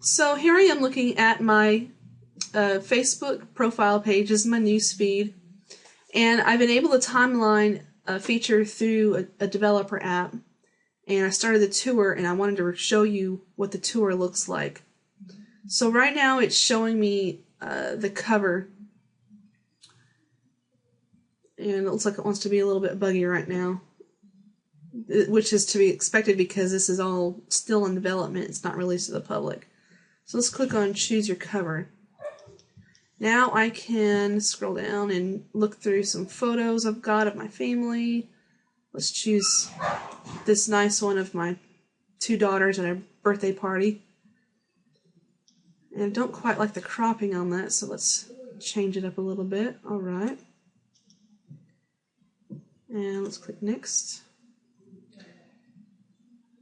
So here I am looking at my Facebook profile page. This is my news feed, and I've enabled a timeline feature through a developer app, and I started the tour, and I wanted to show you what the tour looks like. So right now it's showing me the cover, and it looks like it wants to be a little bit buggy right now, which is to be expected because this is all still in development. It's not released to the public. So let's click on choose your cover. Now I can scroll down and look through some photos I've got of my family. Let's choose this nice one of my two daughters at a birthday party. And I don't quite like the cropping on that, so let's change it up a little bit. Alright. And let's click next.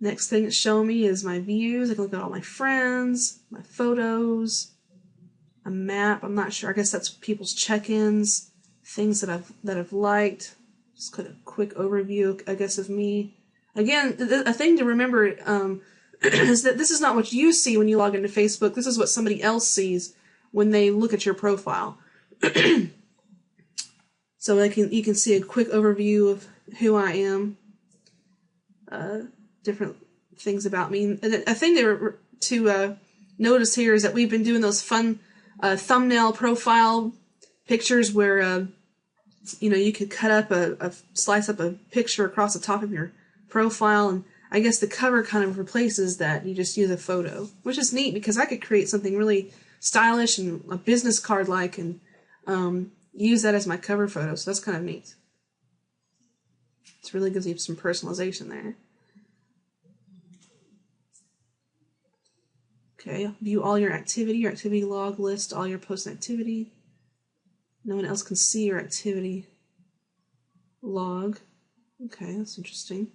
Next thing it's showing me is my views. I can look at all my friends, my photos, a map. I'm not sure. I guess that's people's check-ins, things that I've liked. Just a quick overview, I guess, of me. Again, a thing to remember is that this is not what you see when you log into Facebook. This is what somebody else sees when they look at your profile. So you can see a quick overview of who I am. Different things about me. And a thing to notice here is that we've been doing those fun thumbnail profile pictures where you could cut up slice up a picture across the top of your profile, and I guess the cover kind of replaces that. You just use a photo, which is neat because I could create something really stylish and a business card like and use that as my cover photo. So that's kind of neat. It really gives you some personalization there. Okay, view all your activity log list, all your post activity. No one else can see your activity log. Okay, that's interesting.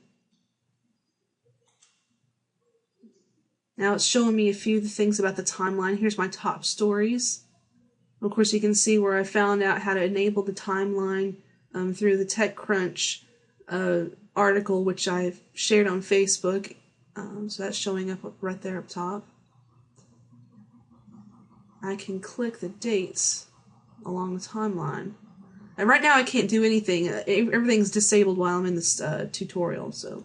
Now it's showing me a few of the things about the timeline. Here's my top stories. Of course, you can see where I found out how to enable the timeline through the TechCrunch article, which I've shared on Facebook. So that's showing up right there up top. I can click the dates along the timeline. And right now I can't do anything. Everything's disabled while I'm in this tutorial. So,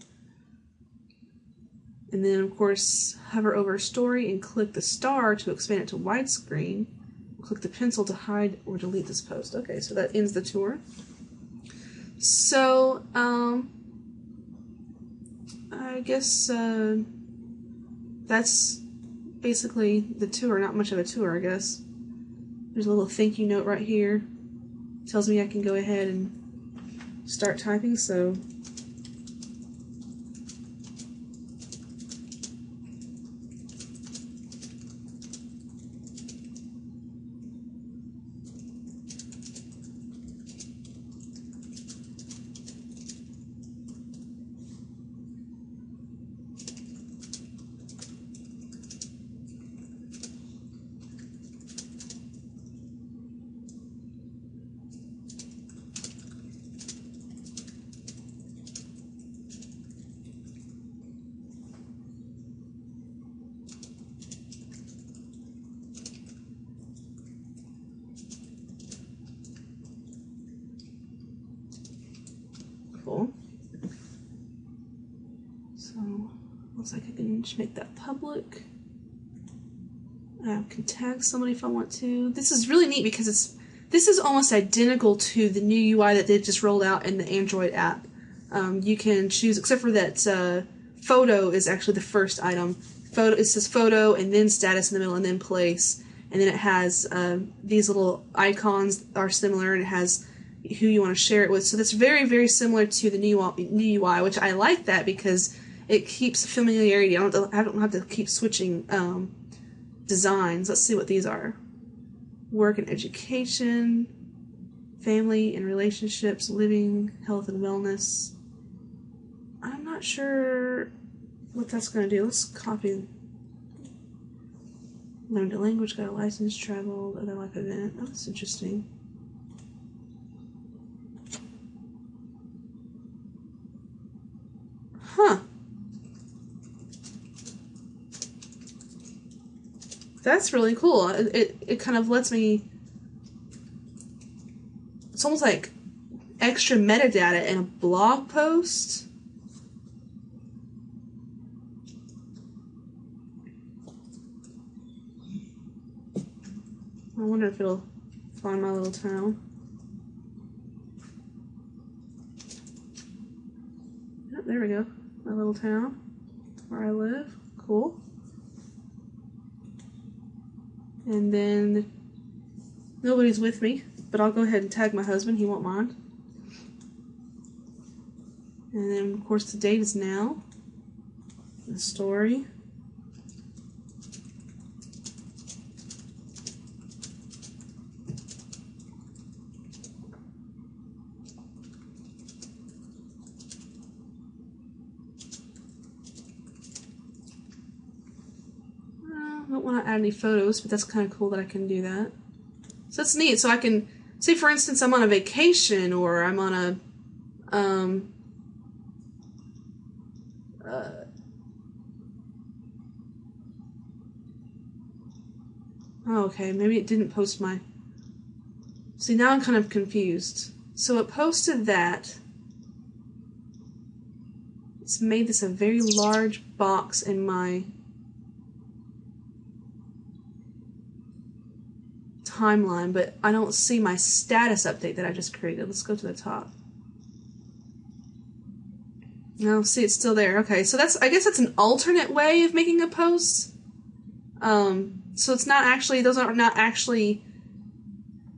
and then of course hover over a story and click the star to expand it to widescreen. Click the pencil to hide or delete this post. Okay, so that ends the tour. So I guess that's basically the tour. Not much of a tour, I guess. There's a little thank you note right here. Tells me I can go ahead and start typing, so cool. So, looks like I can just make that public. I can tag somebody if I want to. This is really neat because this is almost identical to the new UI that they just rolled out in the Android app. You can choose, except for that photo is actually the first item. It says photo and then status in the middle and then place. And then it has these little icons are similar, and it has who you want to share it with. So that's very, very similar to the new UI, which I like that because it keeps familiarity. I don't have to keep switching designs. Let's see what these are. Work and education, family and relationships, living, health and wellness. I'm not sure what that's going to do. Let's copy. Learned a language, got a license, traveled, other life event. Oh, that's interesting. Huh. That's really cool. It kind of lets me, it's almost like extra metadata in a blog post. I wonder if it'll find my little town. Yep, there we go. My little town where I live. Cool. And then nobody's with me, but I'll go ahead and tag my husband. He won't mind. And then, of course, the date is now. The story. I don't want to add any photos, but that's kind of cool that I can do that. So that's neat. So I can, say for instance, I'm on a vacation, or I'm on a, oh, okay, maybe it didn't post my, see, now I'm kind of confused. So it posted that. It's made this a very large box in my timeline, but I don't see my status update that I just created. Let's go to the top. No, see, it's still there. Okay, so that's, I guess that's an alternate way of making a post. So it's not actually, those are not actually,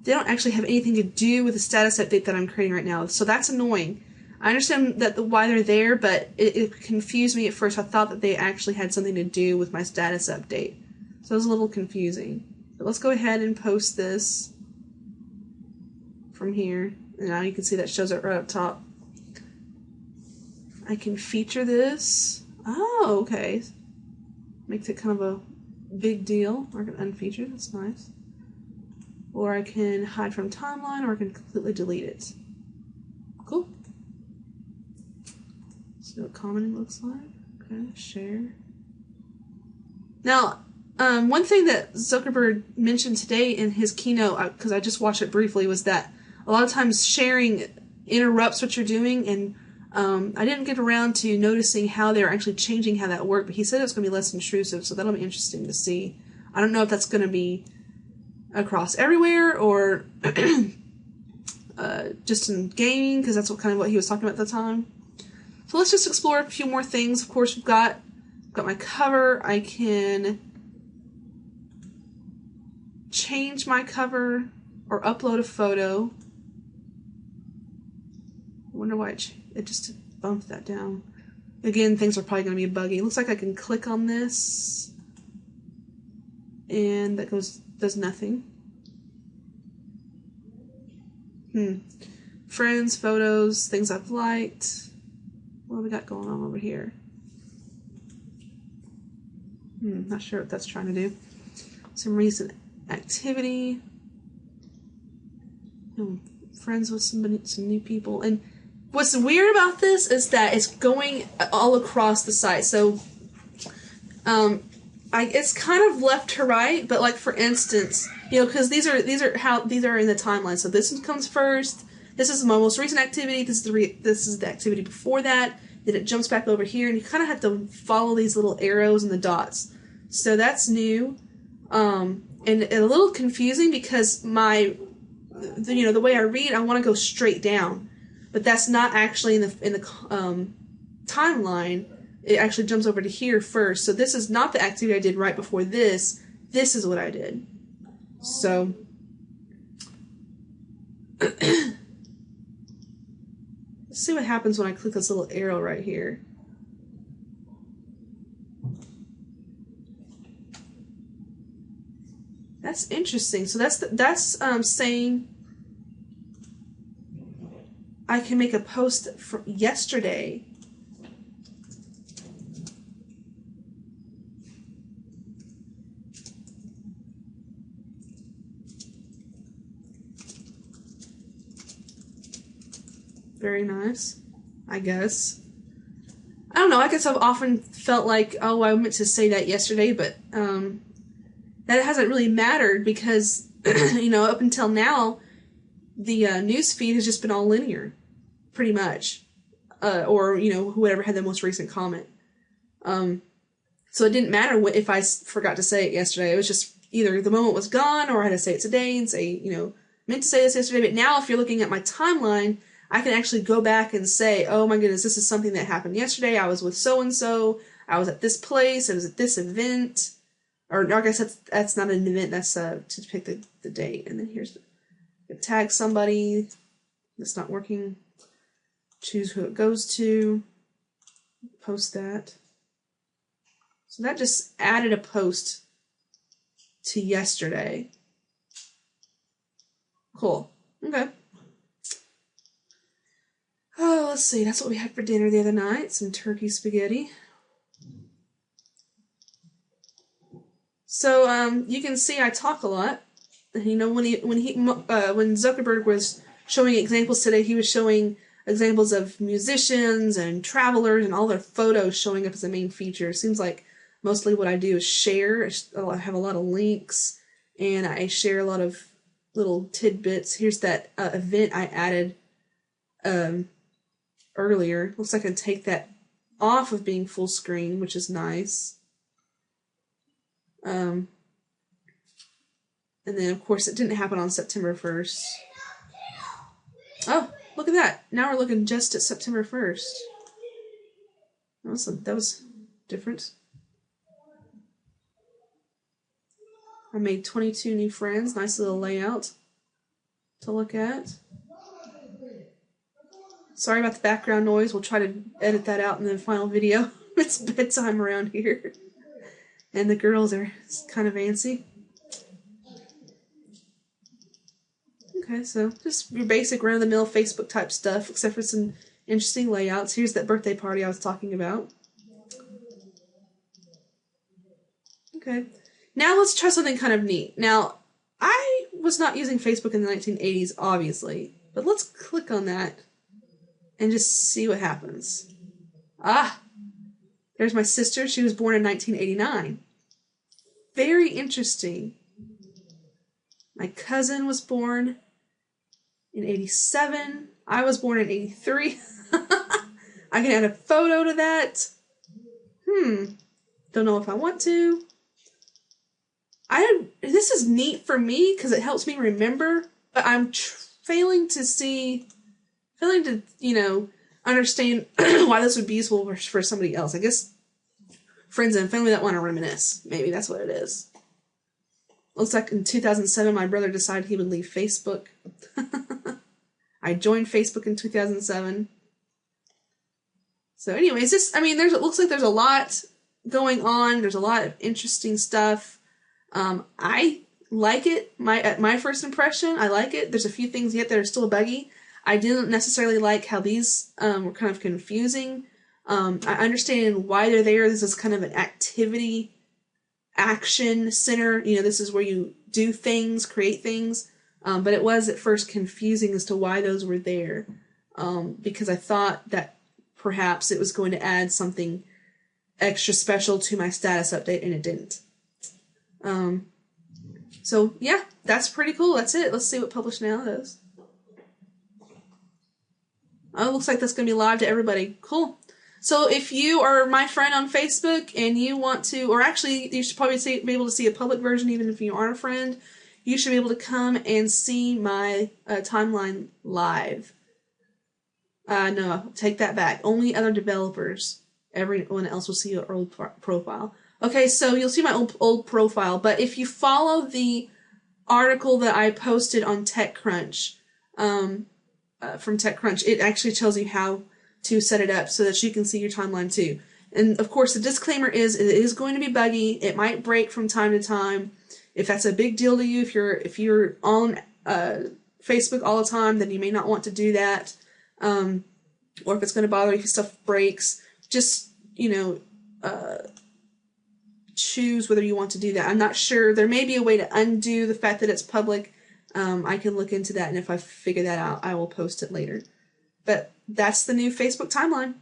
they don't actually have anything to do with the status update that I'm creating right now. So that's annoying. I understand that why they're there, but it confused me at first. I thought that they actually had something to do with my status update. So it was a little confusing. But let's go ahead and post this from here. And now you can see that shows it right up top. I can feature this. Oh, okay. Makes it kind of a big deal. Or I can unfeature. That's nice. Or I can hide from timeline, or I can completely delete it. Cool. See what commenting looks like. Okay, share. Now, one thing that Zuckerberg mentioned today in his keynote, because I just watched it briefly, was that a lot of times sharing interrupts what you're doing, and I didn't get around to noticing how they're actually changing how that worked, but he said it's going to be less intrusive, so that'll be interesting to see. I don't know if that's going to be across everywhere, or just in gaming, because that's what he was talking about at the time. So let's just explore a few more things. Of course, we've got my cover. I can change my cover or upload a photo. I wonder why it just bumped that down. Again, things are probably going to be buggy. It looks like I can click on this, and that does nothing. Friends, photos, things I've liked. What do we got going on over here? Not sure what that's trying to do. Some recent activity. Friends with some new people. And what's weird about this is that it's going all across the site. So it's kind of left to right, but like for instance, because these are in the timeline. So this one comes first. This is my most recent activity. This is the activity before that. Then it jumps back over here, and you kind of have to follow these little arrows and the dots. So that's new, and a little confusing because the way I read, I want to go straight down, but that's not actually in the timeline. It actually jumps over to here first. So this is not the activity I did right before this. This is what I did. So let's see what happens when I click this little arrow right here. That's interesting. So that's saying I can make a post from yesterday. Very nice, I guess. I don't know, I guess I've often felt like, oh, I meant to say that yesterday, but that hasn't really mattered because, you know, up until now, the news feed has just been all linear, pretty much. Or, you know, whoever had the most recent comment. So it didn't matter if I forgot to say it yesterday. It was just either the moment was gone or I had to say it today and say, you know, meant to say this yesterday. But now if you're looking at my timeline, I can actually go back and say, oh my goodness, this is something that happened yesterday. I was with so-and-so. I was at this place. I was at this event. Or I guess that's not an event. That's to pick the date. And then here's tag somebody. That's not working. Choose who it goes to. Post that. So that just added a post to yesterday. Cool. Okay. Oh, let's see. That's what we had for dinner the other night. Some turkey spaghetti. So you can see I talk a lot. And you know, when Zuckerberg was showing examples today, he was showing examples of musicians and travelers and all their photos showing up as a main feature. It seems like mostly what I do is share. I have a lot of links, and I share a lot of little tidbits. Here's that event I added earlier. Looks like I can take that off of being full screen, which is nice. And then, of course, it didn't happen on September 1st. Oh, look at that. Now we're looking just at September 1st. That was different. I made 22 new friends. Nice little layout to look at. Sorry about the background noise. We'll try to edit that out in the final video. It's bedtime around here. And the girls are kind of antsy. Okay, so just your basic run-of-the-mill Facebook type stuff, except for some interesting layouts. Here's that birthday party I was talking about. Okay. Now let's try something kind of neat. Now, I was not using Facebook in the 1980s, obviously, but let's click on that and just see what happens. Ah, there's my sister. She was born in 1989. Very interesting. My cousin was born in 87. I was born in 83. I can add a photo to that. Don't know if I want to. This is neat for me because it helps me remember, but I'm failing to, you know, understand why this would be useful for somebody else. I guess friends and family that want to reminisce. Maybe that's what it is. Looks like in 2007, my brother decided he would leave Facebook. I joined Facebook in 2007. So anyways, it looks like there's a lot going on. There's a lot of interesting stuff. I like it. At my first impression, I like it. There's a few things yet that are still buggy. I didn't necessarily like how these were kind of confusing. I understand why they're there. This is kind of an activity action center. You know, this is where you do things, create things. But it was at first confusing as to why those were there. Because I thought that perhaps it was going to add something extra special to my status update, and it didn't. So yeah, that's pretty cool. That's it. Let's see what Publish Now does. Oh, it looks like that's going to be live to everybody. Cool. So if you are my friend on Facebook and you want to, or actually you should probably be able to see a public version even if you aren't a friend, you should be able to come and see my timeline live. No, take that back. Only other developers. Everyone else will see your old profile. Okay, so you'll see my old profile, but if you follow the article that I posted on TechCrunch, from TechCrunch, it actually tells you how to set it up so that you can see your timeline too. And of course, the disclaimer is it is going to be buggy. It might break from time to time. If that's a big deal to you, if you're on Facebook all the time, then you may not want to do that. Or if it's going to bother you if stuff breaks, just, choose whether you want to do that. I'm not sure. There may be a way to undo the fact that it's public. I can look into that, and if I figure that out, I will post it later. But that's the new Facebook timeline.